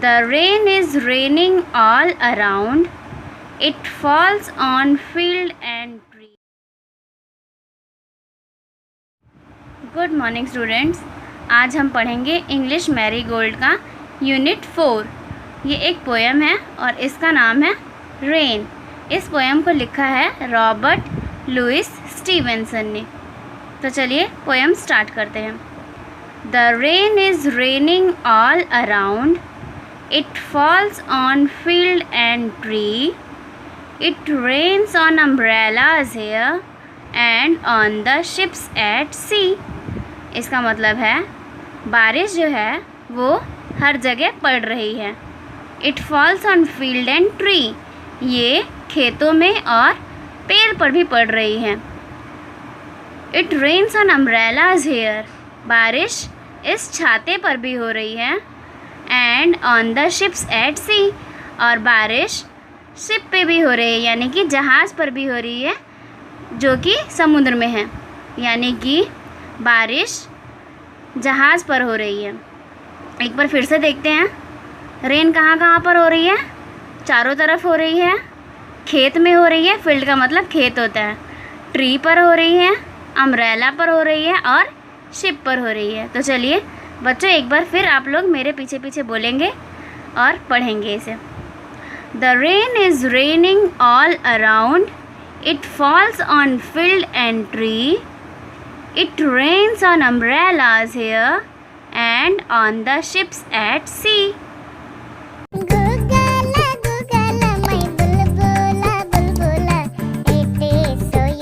The rain is raining all around. It falls on field and tree. Good morning students. आज हम पढ़ेंगे English marigold का unit 4। ये एक पोएम है और इसका नाम है रेन। इस पोएम को लिखा है रॉबर्ट लुइस स्टीवेंसन ने। तो चलिए पोएम स्टार्ट करते हैं। The rain is raining all around. It falls on field and tree. It rains on umbrellas here and on the ships at sea. इसका मतलब है बारिश जो है वो हर जगह पड़ रही है। It falls on field and tree. ये खेतों में और पेड़ पर भी पड़ रही है। It rains on umbrellas here. बारिश इस छाते पर भी हो रही है। And on the ships at sea, और बारिश शिप पे भी हो रही है, यानी कि जहाज़ पर भी हो रही है जो कि समुद्र में है। यानी कि बारिश जहाज़ पर हो रही है। एक बार फिर से देखते हैं, रेन कहाँ कहाँ पर हो रही है? चारों तरफ हो रही है। खेत में हो रही है, फील्ड का मतलब खेत होता है। ट्री पर हो रही है, अम्ब्रेला पर हो रही है और शिप पर हो रही है। तो चलिए बच्चों एक बार फिर आप लोग मेरे पीछे पीछे बोलेंगे और पढ़ेंगे इसे। The rain is raining all around. It falls on field and tree. It rains on umbrellas here and on the ships at C.